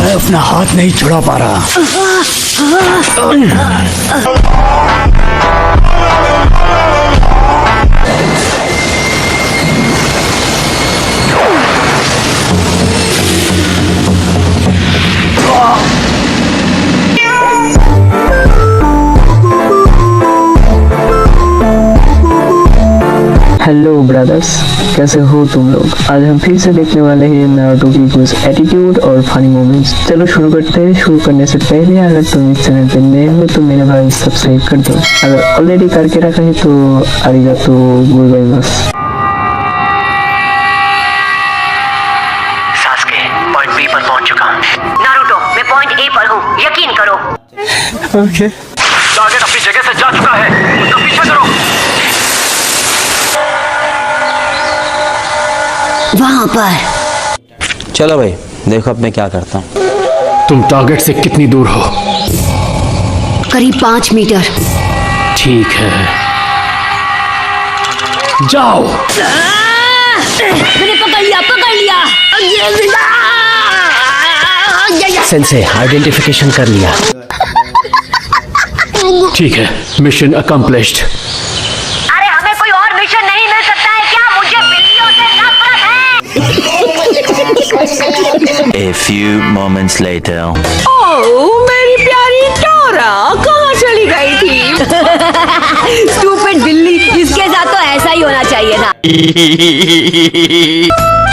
मैं अपना हाथ नहीं छुड़ा पा रहा। हेलो ब्रदर्स, कैसे हो तुम लोग। आज हम फिर से देखने वाले हैं नारुतो की कुछ एटीट्यूड और फनी मोमेंट्स। चलो शुरू करते हैं। शुरू करने से पहले अगर तुम इस चैनल पे नए हो तो मेरे भाई सब्सक्राइब कर दो। अगर ऑलरेडी करके रखा है तो आरिगातो गोजाइमासु। सास्के, पॉइंट बी पर पहुंच चुका हूँ। नारुतो, मैं पॉइंट ए पर हूँ, यकीन करो। ओके। टारगेट अपनी जगह से जा चुका है, उसका पीछा करो। वहाँ पर। चलो भाई, देखो अब मैं क्या करता हूँ। तुम टारगेट से कितनी दूर हो? करीब 5 मीटर। ठीक है, जाओ। मैंने पकड़ लिया। सेंसे आइडेंटिफिकेशन कर लिया। ठीक है, मिशन अकम्प्लिश्ड। अरे हमें कोई और मिशन नहीं मिल सकता है क्या? मुझे बिल्लियों से नफरत है। A few moments later. ओह मेरी प्यारी टोरा, कहाँ चली गई थी? स्टूपिड बिल्ली, इसके साथ तो ऐसा ही होना चाहिए था।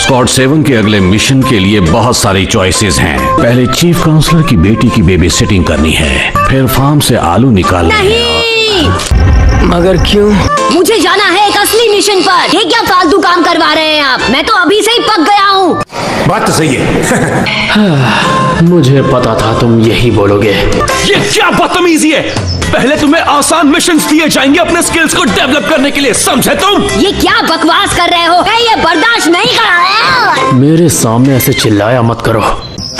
स्क्वाड 7 के अगले मिशन के लिए बहुत सारी चॉइसेस हैं। पहले चीफ काउंसलर की बेटी की बेबी सिटिंग करनी है, फिर फार्म से आलू निकालने हैं। नहीं, मगर क्यों? मुझे जाना है एक असली मिशन पर। ये क्या फालतू काम करवा रहे हैं आप? मैं तो अभी से ही पक गया हूँ। बात तो सही है। मुझे पता था तुम यही बोलोगे। ये क्या बदतमीजी है? पहले तुम्हें आसान मिशंस दिए जाएंगे अपने स्किल्स को डेवलप करने के लिए, समझे तुम? ये क्या बकवास कर रहे हो? मैं ये बर्दाश्त नहीं कर रहा। मेरे सामने ऐसे चिल्लाया मत करो।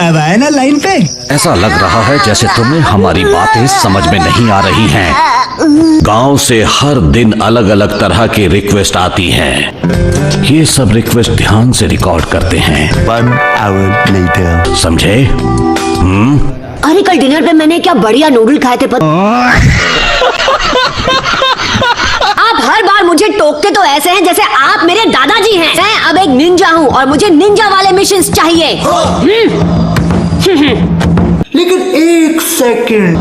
अब आए ना लाइन पे। ऐसा लग रहा है जैसे तुम्हें हमारी बातें समझ में नहीं आ रही हैं। गांव से हर दिन अलग अलग तरह की रिक्वेस्ट आती हैं। ये सब रिक्वेस्ट ध्यान से रिकॉर्ड करते हैं। 1 hour later. समझे? अरे कल डिनर पे मैंने क्या बढ़िया नूडल खाए थे। आप हर बार मुझे टोकते तो ऐसे हैं जैसे आप मेरे दादाजी हैं। मैं अब एक निंजा हूँ और मुझे निंजा वाले मिशंस चाहिए। लेकिन एक सेकंड।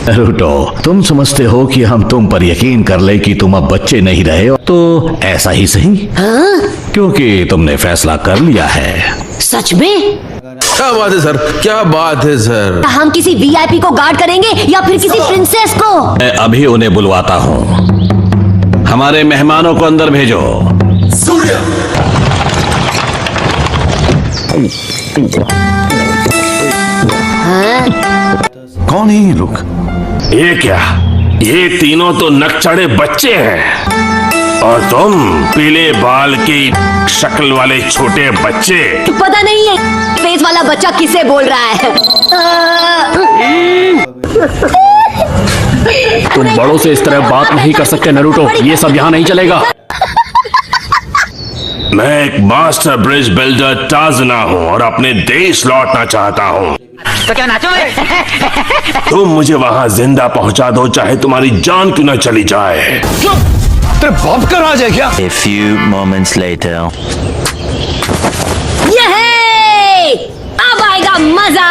नारुतो, तुम समझते हो कि हम तुम पर यकीन कर ले कि तुम अब बच्चे नहीं रहे हो, तो ऐसा ही सही। हाँ? क्योंकि तुमने फैसला कर लिया है। सच में? क्या बात है सर, क्या बात है सर। हम किसी वीआईपी को गार्ड करेंगे या फिर किसी प्रिंसेस को? मैं अभी उन्हें बुलवाता हूँ। हमारे मेहमानों को अंदर भेजो। कौन है ये लोग? ये क्या? ये तीनों तो नकचढ़े बच्चे हैं और तुम पीले बाल की शक्ल वाले छोटे बच्चे। पता नहीं है फेस वाला बच्चा किसे बोल रहा है। तुम बड़ों से इस तरह बात नहीं कर सकते नारुतो, ये सब यहाँ नहीं चलेगा। मैं एक मास्टर ब्रिज बिल्डर टाजना हूँ और अपने देश लौटना चाहता हूँ। तो क्या नाचोगे? तुम मुझे वहाँ जिंदा पहुँचा दो, चाहे तुम्हारी जान क्यों न चली जाए। तेरे बाप का राज है क्या? A few moments later. ये अब आएगा मजा।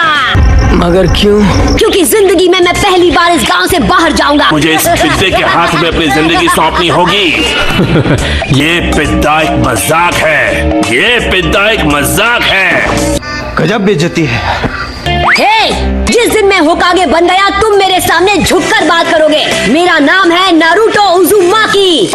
मगर क्यों? क्योंकि जिंदगी में मैं पहली बार इस गांव से बाहर जाऊंगा। मुझे इस पिद्दे के हाथ में अपनी जिंदगी सौंपनी होगी। ये पिद्दा एक मजाक है। ये पिद्दा एक मजाक है। गजब बेइज्जती है। हे, जिस दिन मैं होकागे बन गया तुम मेरे सामने झुककर बात करोगे। मेरा नाम है नारुतो उज़ुमाकी।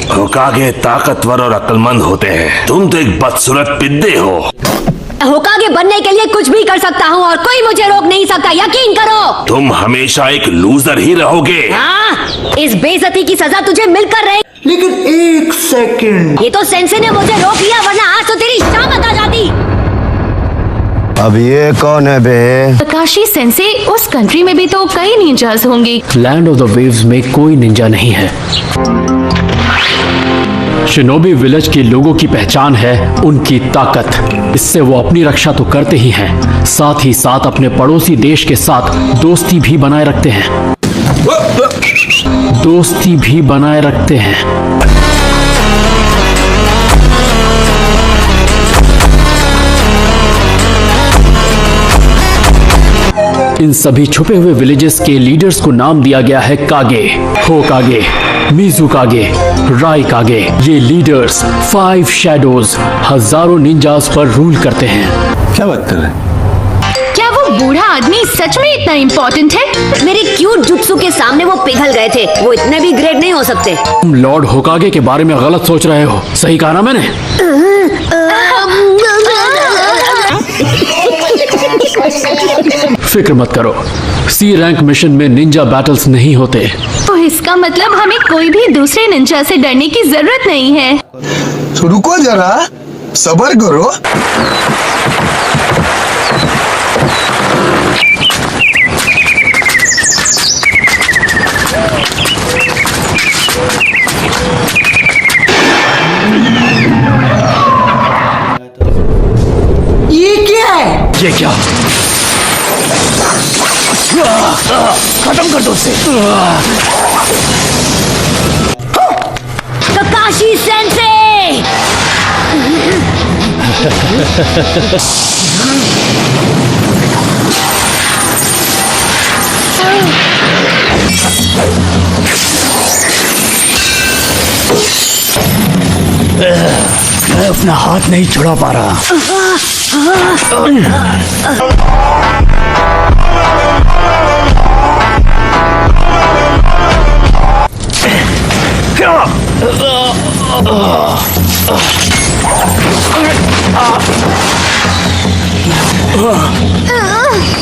होकागे ताकतवर और अक्लमंद होते हैं, तुम तो एक बदसूरत पिद्दे हो। होकागे बनने के लिए कुछ भी कर सकता हूँ और कोई मुझे रोक नहीं सकता, यकीन करो। तुम हमेशा एक लूजर ही रहोगे। हाँ, इस बेइज्जती की सजा तुझे मिलकर रहेगी। लेकिन एक सेकंड। ये तो सेंसे ने मुझे रोक लिया, वरना आज तो तेरी शामत आ जाती। अब ये कौन है बे? काशी सेंसे, उस कंट्री में भी तो कई निंजास होंगे। लैंड ऑफ द वेव्स में कोई निंजा नहीं है। शिनोबी विलेज के लोगों की पहचान है उनकी ताकत। इससे वो अपनी रक्षा तो करते ही हैं, साथ ही साथ अपने पड़ोसी देश के साथ दोस्ती भी बनाए रखते हैं। दोस्ती भी बनाए रखते हैं। इन सभी छुपे हुए विलेजेस के लीडर्स को नाम दिया गया है कागे, होकागे, मिजुकागे, राइकागे। ये लीडर्स 5 शैडोज हजारों निंजास पर रूल करते हैं। क्या बात कर रहे हैं? क्या वो बूढ़ा आदमी सच में इतना इम्पोर्टेंट है? मेरे क्यूट जुत्सु के सामने वो पिघल गए थे। वो इतने भी ग्रेट नहीं हो सकते। तुम लॉर्ड होकागे के बारे में गलत सोच रहे हो। सही कहा ना मैंने? फिक्र मत करो, सी रैंक मिशन में निंजा बैटल्स नहीं होते। तो इसका मतलब हमें कोई भी दूसरे निंजा से डरने की जरूरत नहीं है। रुको जरा, सब्र करो। ये क्या है? ये क्या? खत्म कर दो उसे। Kakashi sensei! मैं अपना हाथ नहीं छुड़ा पा रहा।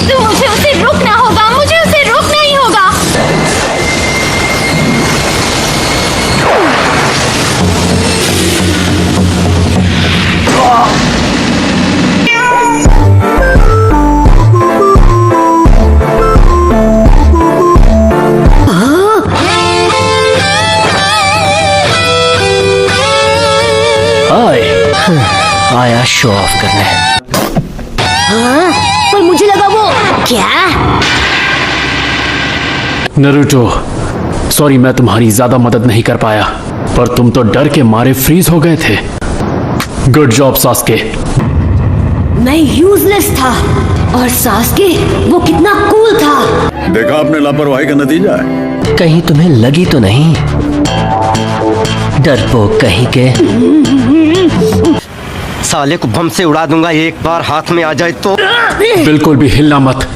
तो मुझे उसे रोकना होगा, मुझे उसे रोकना ही होगा। आया शो ऑफ करने। हाँ? पर मुझे लगा वो क्या? नरूटो, सॉरी मैं तुम्हारी ज्यादा मदद नहीं कर पाया, पर तुम तो डर के मारे फ्रीज हो गए थे। Good job Sasuke. मैं यूजलेस था और सास्के वो कितना कूल था। देखा आपने लापरवाही का नतीजा है। कहीं तुम्हें लगी तो नहीं? डरपोक कहीं के। साले को बम से उड़ा दूंगा एक बार हाथ में आ जाए तो। बिल्कुल भी हिलना मत।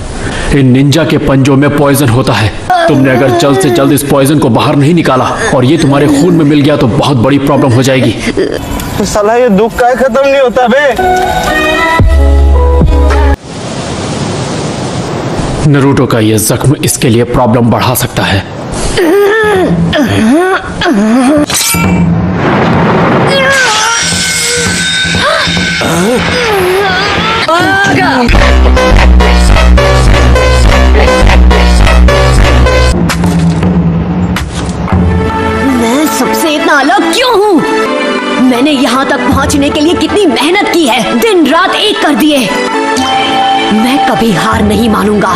इन निंजा के पंजों में पॉइजन होता है। तुमने अगर जल्द से जल्द इस पॉइजन को बाहर नहीं निकाला और ये तुम्हारे खून में मिल गया तो बहुत बड़ी प्रॉब्लम हो जाएगी। साला ये दुख का खत्म नहीं होता बे। नरूटो का ये जख्म इसके लिए प्रॉब्लम बढ़ा सकता है। मैं सबसे इतना अलग क्यों हूँ? मैंने यहाँ तक पहुँचने के लिए कितनी मेहनत की है, दिन रात एक कर दिए। मैं कभी हार नहीं मानूंगा।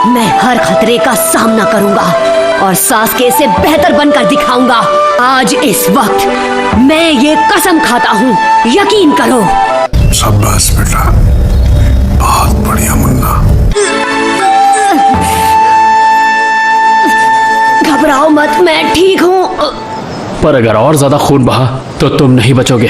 मैं हर खतरे का सामना करूंगा और सास्के से बेहतर बनकर दिखाऊंगा। आज इस वक्त मैं ये कसम खाता हूँ, यकीन करो। शाबाश बेटा, बहुत बढ़िया मुन्ना। घबराओ मत, मैं ठीक हूँ। पर अगर और ज्यादा खून बहा तो तुम नहीं बचोगे।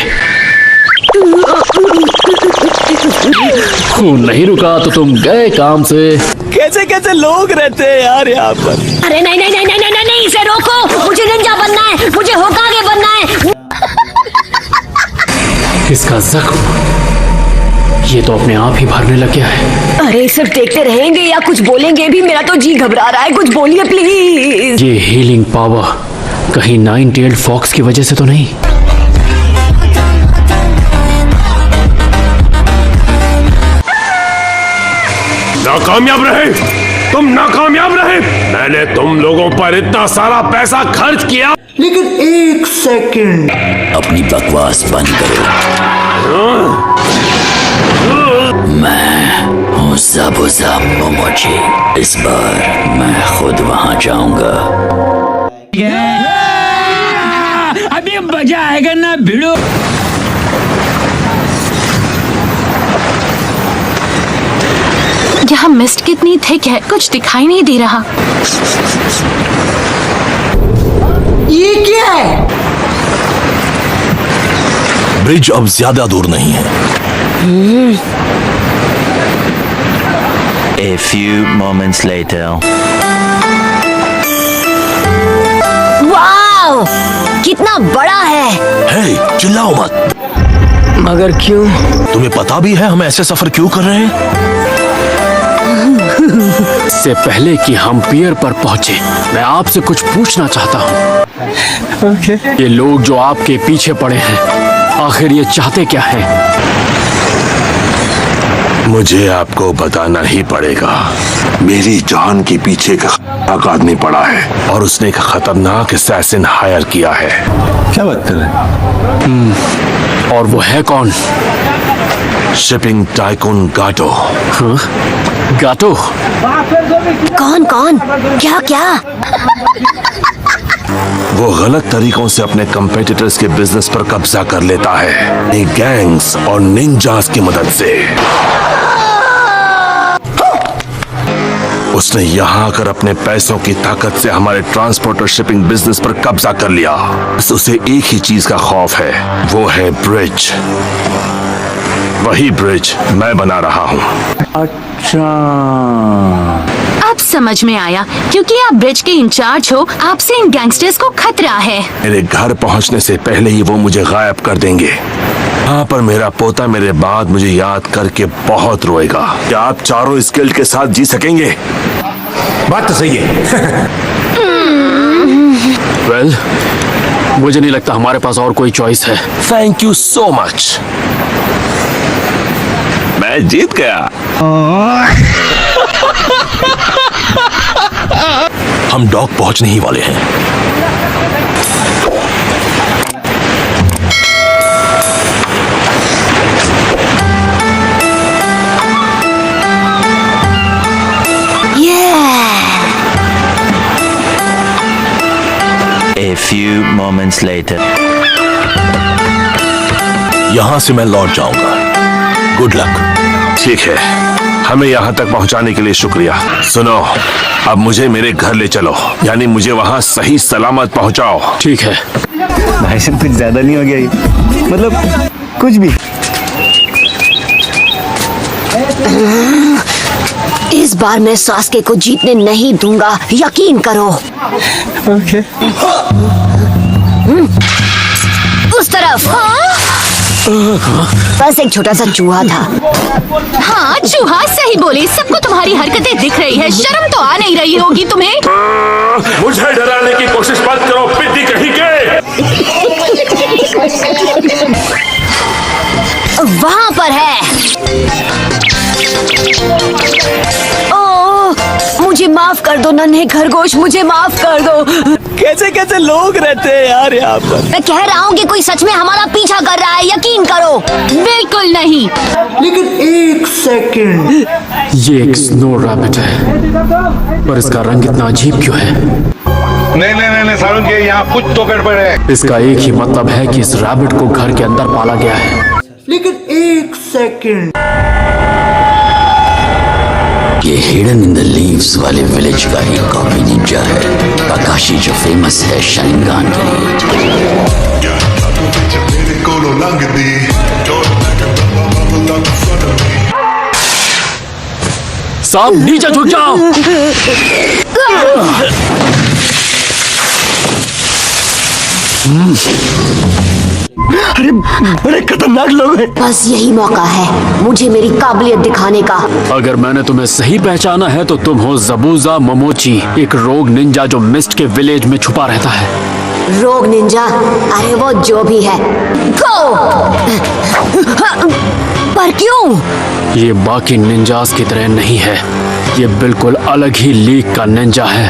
खून नहीं रुका तो तुम गए काम से। कैसे कैसे लोग रहते हैं यार यहाँ पर। अरे नहीं नहीं नहीं नहीं नहीं नहीं, इसे रोको। मुझे निंजा बनना है, मुझे होकागे बनना है। इसका जख्म ये तो अपने आप ही भरने लग गया है। अरे सिर्फ देखते रहेंगे या कुछ बोलेंगे भी? मेरा तो जी घबरा रहा है, कुछ बोलिए प्लीज। ये हीलिंग पावर कहीं 9-tailed फॉक्स की वजह से तो नहीं? नाकामयाब रहे, तुम नाकामयाब रहे। मैंने तुम लोगों पर इतना सारा पैसा खर्च किया। लेकिन एक सेकंड, अपनी बकवास बंद करो। मैं हूँ ज़बूज़ा मोमोची। इस बार मैं खुद वहां जाऊंगा। अभी मजा आएगा ना भिड़ो। यहाँ मिस्ट कितनी थिक है, कुछ दिखाई नहीं दे रहा। ये क्या है? ब्रिज अब ज्यादा दूर नहीं है। A few moments later. Wow, कितना बड़ा है। हे, चिल्लाओ मत। मगर क्यों? तुम्हें पता भी है हम ऐसे सफर क्यों कर रहे हैं? इससे पहले कि हम पियर पर पहुंचे, मैं आपसे कुछ पूछना चाहता हूँ। ये लोग जो आपके पीछे पड़े हैं, आखिर ये चाहते क्या हैं? मुझे आपको बताना ही पड़ेगा। मेरी जान के पीछे एक आदमी पड़ा है और उसने एक खतरनाक असैसिन हायर किया है। क्या बात कर रहे हैं? और वो है कौन? शिपिंग टाइकून गाटो। हाँ? गाटो? कौन कौन? क्या क्या? वो गलत तरीकों से अपने कंपेटिटर्स के बिजनेस पर कब्जा कर लेता है, गैंग्स और निंजास की मदद से। उसने यहाँ आकर अपने पैसों की ताकत से हमारे ट्रांसपोर्ट और शिपिंग बिजनेस पर कब्जा कर लिया। बस उसे एक ही चीज का खौफ है, वो है ब्रिज। वही ब्रिज मैं बना रहा हूँ। अच्छा, अब समझ में आया, क्योंकि आप ब्रिज के इंचार्ज हो, आपसे इन गैंगस्टर्स को खतरा है। मेरे घर पहुँचने से पहले ही वो मुझे गायब कर देंगे। यहाँ पर मेरा पोता मेरे बाद मुझे याद करके बहुत रोएगा। क्या आप चारों इस गिल्ड के साथ जी सकेंगे? बात तो सही है। वेल, मुझे नहीं लगता हमारे पास और कोई चॉइस है। Thank you so much. मैं जीत गया। हम डॉक पहुंचने ही वाले हैं। A few moments later. यहां से मैं लौट जाऊंगा। Good luck. ठीक है, हमें यहाँ तक पहुँचाने के लिए शुक्रिया। सुनो, अब मुझे मेरे घर ले चलो, यानी मुझे वहाँ सही सलामत पहुँचाओ। ठीक है। भाई साहब कुछ ज्यादा नहीं हो गया ये? मतलब कुछ भी। इस बार मैं सास्के को जीतने नहीं दूंगा, यकीन करो। ओके। उस तरफ। बस एक छोटा सा चूहा था। हाँ, चूहा सही बोले। सबको तुम्हारी हरकतें दिख रही है, शर्म तो आ नहीं रही होगी तुम्हें। मुझे डराने की कोशिश मत करो, पिद्दी कहीं के। वहाँ पर है। ओह, मुझे माफ कर दो नन्हे खरगोश, मुझे माफ कर दो। कैसे कैसे लोग रहते हैं यार यहाँ पर। मैं कह रहा हूँ कि कोई सच में हमारा पीछा कर रहा है, यकीन करो। बिल्कुल नहीं। लेकिन एक सेकंड, ये एक स्नो रैबिट है, पर इसका रंग इतना अजीब क्यों है? नहीं सारुण के यहाँ कुछ तो गड़बड़ है। इसका एक ही मतलब है कि इस रैबिट को घर के अंदर पाला गया है। लेकिन एक सेकंड, ये हिडन इन द लीव्स वाले विलेज का ही कॉपी निंजा है, काकाशी जो फेमस है शारिंगान के लिए। साहब नीचे झुक जाओ। अरे बड़े खतरनाक लोग हैं। बस यही मौका है मुझे मेरी काबिलियत दिखाने का। अगर मैंने तुम्हें सही पहचाना है तो तुम हो ज़बूज़ा मोमोची, एक रोग निंजा जो मिस्ट के विलेज में छुपा रहता है। रोग निंजा? अरे वो जो भी है, गो। पर क्यों? ये बाकी निंजास की तरह नहीं है। ये बिल्कुल अलग ही लीग का निंजा है।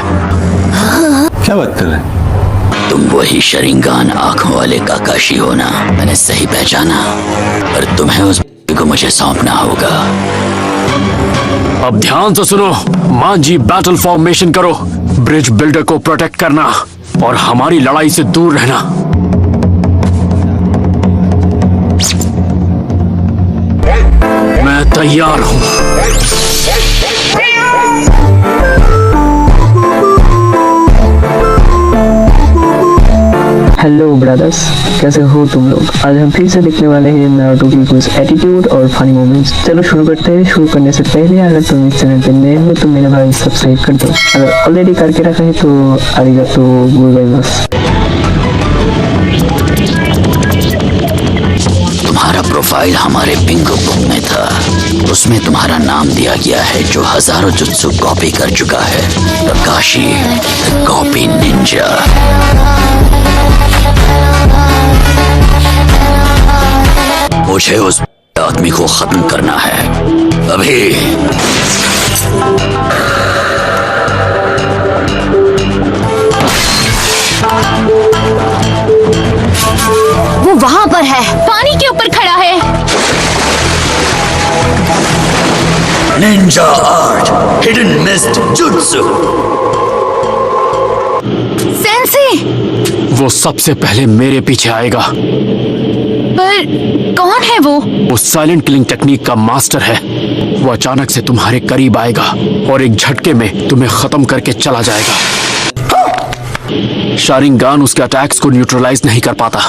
क्या बात कर रहे हैं? तुम वही शरिंगान आंखों वाले काकाशी हो ना? मैंने सही पहचाना, और तुम्हें उस को मुझे सौंपना होगा। अब ध्यान से सुनो, मांझी बैटल फॉर्मेशन करो, ब्रिज बिल्डर को प्रोटेक्ट करना और हमारी लड़ाई से दूर रहना। मैं तैयार हूं। हेलो ब्रदर्स, कैसे हो तुम लोग? आज हम फिर से देखने वाले हैं नारुतो की कुछ एटीट्यूड और फनी मोमेंट्स। चलो शुरू करते हैं। शुरू करने से पहले अगर तुम इस चैनल पे नए हो तो मेरे भाई सब्सक्राइब कर दो। अगर ऑलरेडी करके रखा है तो आरिगातो गोजाइमासु। तुम्हारा प्रोफाइल हमारे बिंगो बुक में था, उसमें तुम्हारा नाम दिया गया है जो हजारों जुत्सु कॉपी कर चुका है। काकाशी कॉपी निंजा। मुझे उस आदमी को खत्म करना है अभी। वो वहां पर है, पानी के ऊपर खड़ा है। Ninja art hidden mist jutsu. Sensi, वो सबसे पहले मेरे पीछे आएगा। पर कौन है वो? वो साइलेंट किलिंग टेक्निक का मास्टर है। वो अचानक से तुम्हारे करीब आएगा और एक झटके में तुम्हें खत्म करके चला जाएगा। शारिंगान उसके अटैक्स को न्यूट्रलाइज नहीं कर पाता,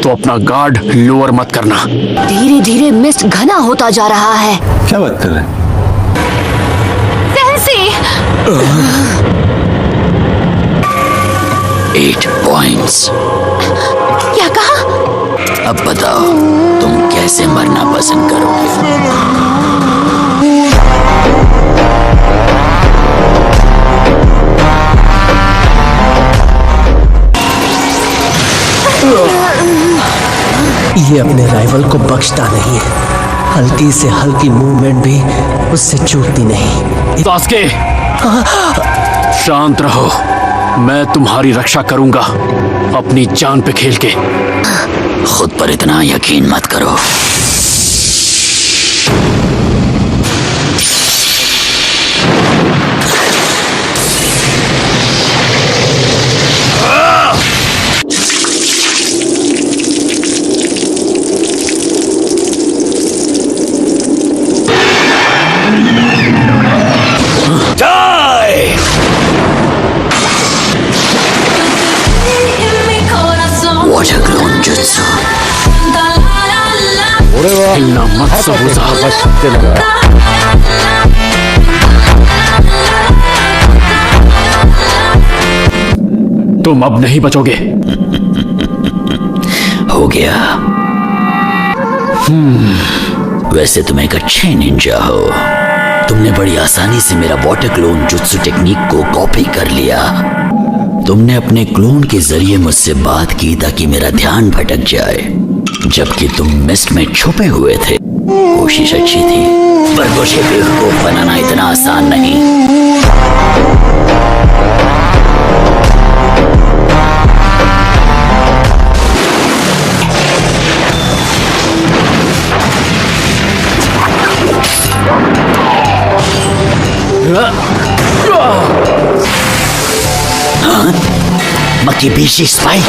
तो अपना गार्ड लोअर मत करना। धीरे धीरे मिस्ट घना होता जा रहा है। क्या बात कर रहे हैं? Sensi, 8 points. क्या कहा? अब बताओ तुम कैसे मरना पसंद करोगे? ये अपने राइवल को बख्शता नहीं है। हल्की से हल्की मूवमेंट भी उससे चूकती नहीं। सास्के, शांत रहो। मैं तुम्हारी रक्षा करूंगा अपनी जान पे खेल के। खुद पर इतना यकीन मत करो। Water clone jutsu. हिलना मत सबूजा। तुम अब नहीं बचोगे। हो गया। वैसे तुम एक अच्छे निंजा हो। तुमने बड़ी आसानी से मेरा वाटर क्लोन जुत्सु टेक्निक को कॉपी कर लिया। तुमने अपने क्लोन के जरिए मुझसे बात की ताकि मेरा ध्यान भटक जाए, जबकि तुम मिस्ट में छुपे हुए थे। कोशिश अच्छी थी, पर मुझे बेवकूफ बनाना इतना आसान नहीं। हाँ? मकीबीशी स्पाइक।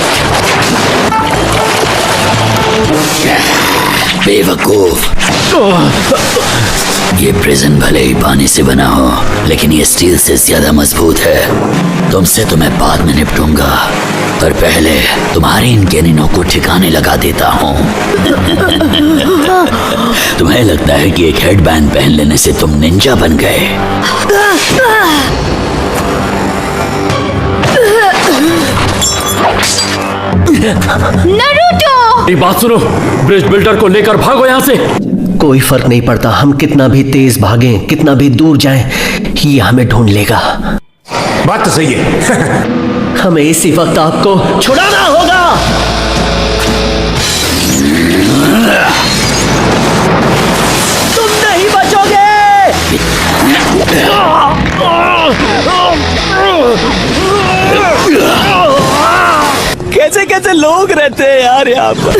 बेवकूफ। ये प्रिजन भले ही पानी से बना हो, लेकिन ये स्टील से ज्यादा मजबूत है। तुमसे तो मैं बाद में निपटूंगा, पर पहले तुम्हारे इन गेनिनों को ठिकाने लगा देता हूँ। तुम्हें लगता है कि एक हेडबैंड पहन लेने से तुम निंजा बन गए? नारुतो! मेरी बात सुनो, ब्रिज बिल्डर को लेकर भागो यहाँ से। कोई फर्क नहीं पड़ता, हम कितना भी तेज भागें, कितना भी दूर जाएं, ये हमें ढूंढ लेगा। बात तो सही है। हमें इसी वक्त आपको छुड़ाना होगा। तुम नहीं बचोगे। जाते हैं यार यहाँ पर।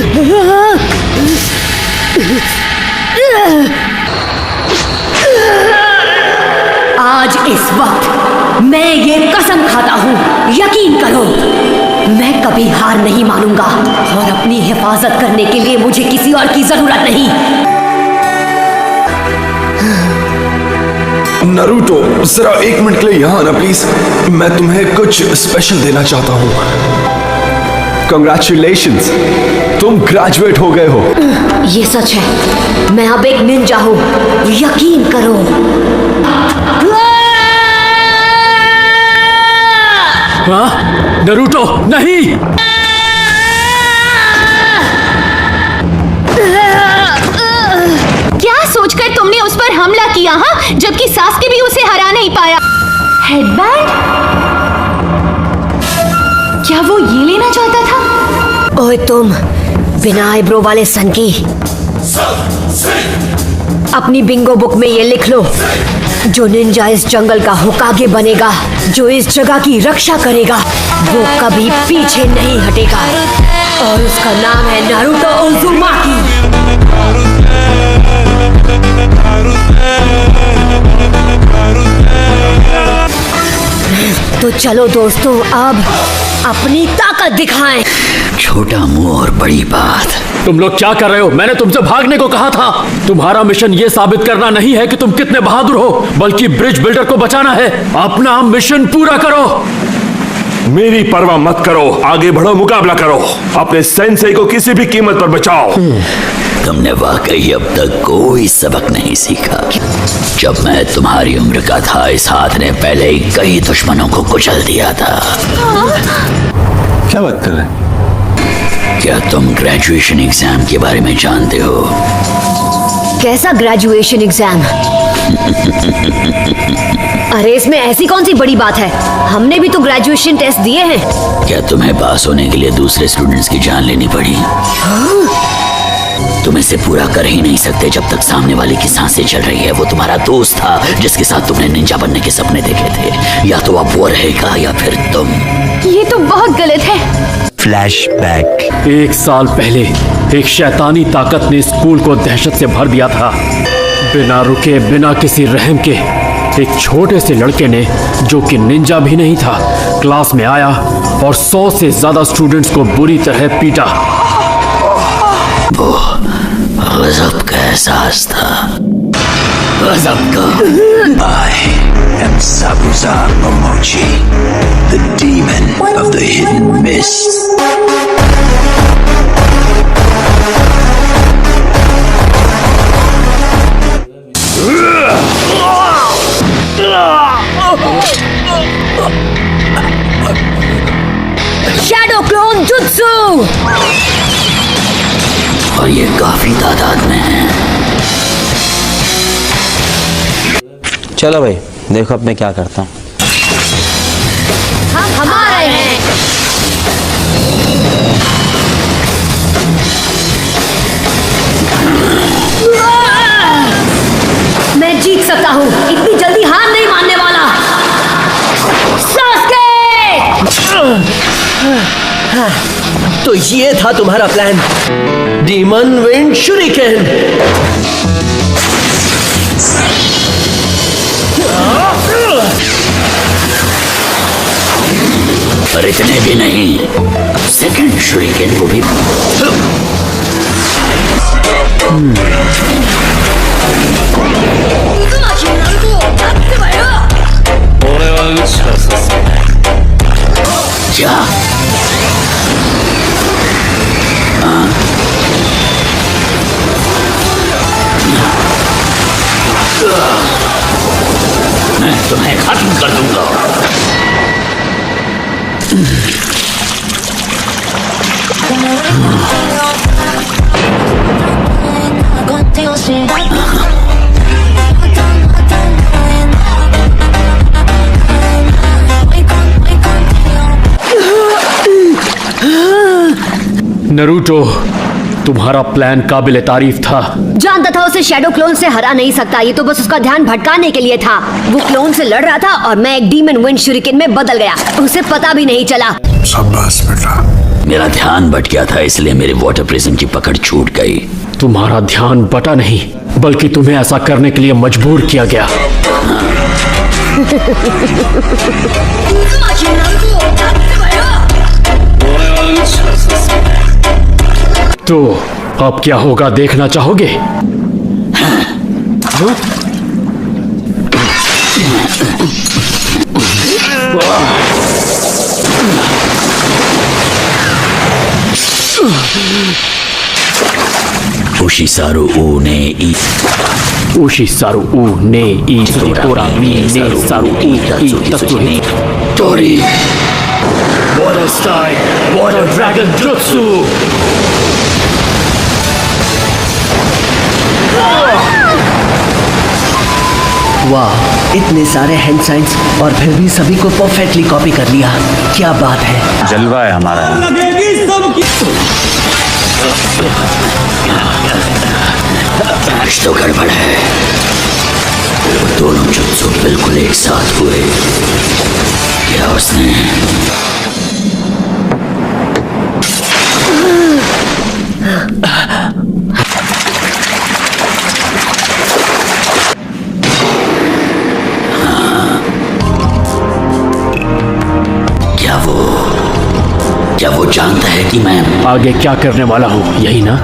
आज इस वक्त मैं ये कसम खाता हूँ, यकीन करो मैं कभी हार नहीं मानूंगा और अपनी हिफाजत करने के लिए मुझे किसी और की जरूरत नहीं। नारुतो, जरा 1 मिनट के लिए यहाँ आना प्लीज। मैं तुम्हें कुछ स्पेशल देना चाहता हूँ। Congratulations, तुम ग्रेजुएट हो गए हो। ये सच है, मैं अब एक निंजा हूँ, यकीन करो। हाँ? नारुतो नहीं। क्या सोचकर तुमने उस पर हमला किया, हाँ? जबकि सास्के भी उसे हरा नहीं पाया। हेडबैंड? क्या वो ये लेना चाहता था? ओए तुम, बिना आईब्रो वाले सन की, अपनी बिंगो बुक में ये लिख लो, जो निंजा इस जंगल का होकागे बनेगा, जो इस जगह की रक्षा करेगा, वो कभी पीछे नहीं हटेगा और उसका नाम है नारुतो उज़ुमाकी। तो चलो दोस्तों, अब अपनी ताकत दिखाएं। छोटा मुंह और बड़ी बात। तुम लोग क्या कर रहे हो? मैंने तुमसे भागने को कहा था। तुम्हारा मिशन ये साबित करना नहीं है कि तुम कितने बहादुर हो, बल्कि ब्रिज बिल्डर को बचाना है। अपना मिशन पूरा करो। मेरी परवाह मत करो, आगे बढ़ो, मुकाबला करो, अपने सेंसेई को किसी भी कीमत पर बचाओ। तुमने वाकई अब तक कोई सबक नहीं सीखा। जब मैं तुम्हारी उम्र का था, इस हाथ ने पहले ही कई दुश्मनों को कुचल दिया था। क्या बात कर रहे हैं? क्या तुम ग्रेजुएशन एग्जाम के बारे में जानते हो? कैसा ग्रेजुएशन एग्जाम? अरे इसमें ऐसी कौन सी बड़ी बात है, हमने भी तो ग्रेजुएशन टेस्ट दिए हैं। क्या तुम्हें पास होने के लिए दूसरे स्टूडेंट्स की जान लेनी पड़ी? तुम इसे पूरा कर ही नहीं सकते जब तक सामने वाले की सांसें चल रही है। वो तुम्हारा दोस्त था जिसके साथ तुमने निंजा बनने के सपने देखे थे। या तो अब वो रहेगा या फिर तुम। ये तो बहुत गलत है। फ्लैशबैक। 1 साल पहले एक शैतानी ताकत ने स्कूल को दहशत से भर दिया था। बिना रुके, बिना किसी रहम के, एक छोटे से लड़के ने, जो कि निंजा भी नहीं था, क्लास में आया और 100 से ज्यादा स्टूडेंट्स को बुरी तरह पीटा। वो गजब का एहसास था, गजब का। I am Sabuza Momochi, the demon of the hidden mist. Shadow clone jutsu. और ये काफी तादाद में है। चलो भाई, देखो अब मैं क्या करता हूँ। हम हमारे हैं। मैं जीत सकता हूँ, इतनी जल्दी हार नहीं मानने वाला। सास्के! तो ये था तुम्हारा प्लान, डीमन विंड शूरिकेन। पर इतने भी नहीं, सेकंड शूरिकेन को भी। क्या? मैं तुम्हें खत्म कर दूंगा। नारुतो, तुम्हारा प्लान काबिल तारीफ था। जानता था उसे शैडो क्लोन से हरा नहीं सकता, ये तो बस उसका ध्यान भटकाने के लिए था। वो क्लोन से लड़ रहा था और मैं एक डीमन विंड शूरिकेन में बदल गया, उसे पता भी नहीं चला। शाबाश बेटा, मेरा ध्यान भट गया था, इसलिए मेरे वाटर प्रिज्म की पकड़ छूट गई। तुम्हारा ध्यान बटा नहीं, बल्कि तुम्हें ऐसा करने के लिए मजबूर किया गया। तो अब क्या होगा देखना चाहोगे? Ushisaru u ne i. Ushisaru u ne i Tora mi ne saru u i Tatsuri Tori Water Style Water Dragon Jutsu. वाह, इतने सारे हैंड साइंस और फिर भी सभी को परफेक्टली कॉपी कर लिया। क्या बात है। जलवा है हमारा। कुछ तो गड़बड़ है। दोनों जुत्सु बिल्कुल एक साथ हुए। क्या उसने क्या वो जानता है कि मैं आगे क्या करने वाला हूँ, यही ना?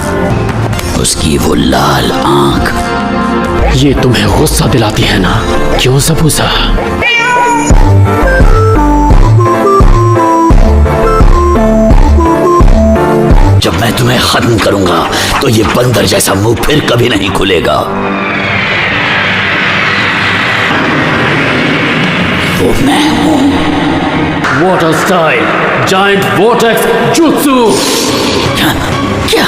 उसकी वो लाल आंख ये तुम्हें गुस्सा दिलाती है ना? क्यों सबूसा? जब मैं तुम्हें खत्म करूंगा तो ये बंदर जैसा मुंह फिर कभी नहीं खुलेगा। वो मैं हूं। Water Style Giant Vortex Jutsu. क्या?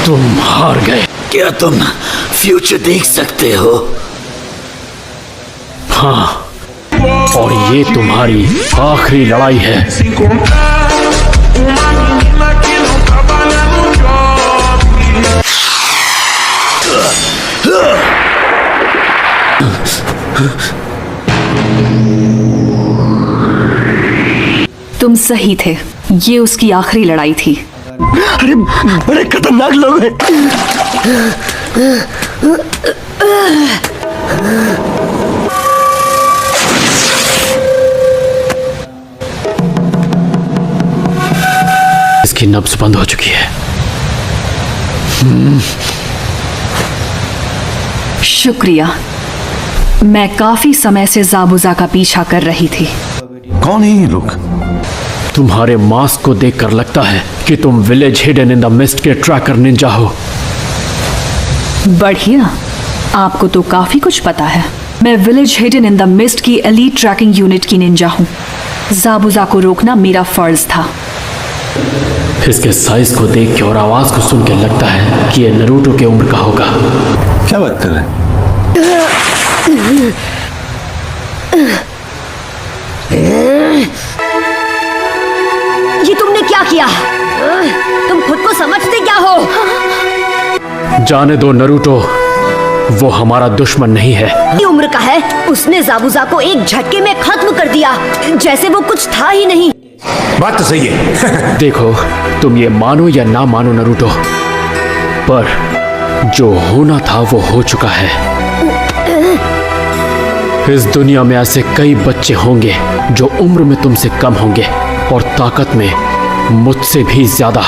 तुम हार गए। क्या तुम फ्यूचर देख सकते हो? हाँ, और ये तुम्हारी आखिरी लड़ाई है। तुम सही थे, ये उसकी आखिरी लड़ाई थी। अरे बड़े खतरनाक लोग हैं। इसकी नब्ज बंद हो चुकी है। शुक्रिया। मैं काफी समय से जाबुजा का पीछा कर रही थी। कौन है ये लोग? तुम्हारे मास्क को देखकर लगता है कि तुम village hidden in the mist के ट्रैकर निंजा हो। बढ़िया, आपको तो काफी कुछ पता है। मैं village hidden in the mist की एलीट ट्रैकिंग यूनिट की निंजा हूँ। जाबुजा को रोकना मेरा फर्ज था। इसके साइज को देख के और आवाज को सुन के लगता है कि यह नरूटो के उम्र का होगा। क्या बात कर रहे हैं? ये तुमने क्या किया? तुम खुद को समझते क्या हो? जाने दो नरूटो, वो हमारा दुश्मन नहीं है। ये उम्र का है, उसने जाबुजा को एक झटके में खत्म कर दिया, जैसे वो कुछ था ही नहीं। बात तो सही है। देखो, तुम ये मानो या ना मानो नरूटो, पर जो होना था वो हो चुका है। इस दुनिया में ऐसे कई बच्चे होंगे जो उम्र में तुमसे कम होंगे और ताकत में मुझसे भी ज्यादा।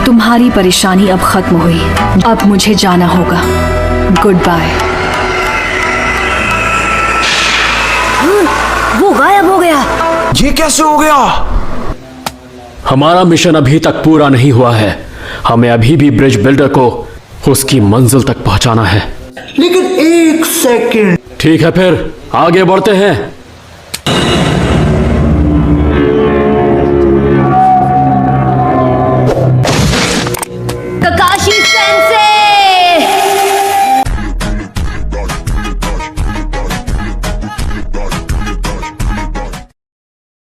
तुम्हारी परेशानी अब खत्म हुई। अब मुझे जाना होगा। Goodbye. वो गायब हो गया। ये कैसे हो गया? हमारा मिशन अभी तक पूरा नहीं हुआ है। हमें अभी भी ब्रिज बिल्डर को उसकी मंजिल तक पहुंचाना है। लेकिन एक सेकंड। ठीक है फिर आगे बढ़ते हैं।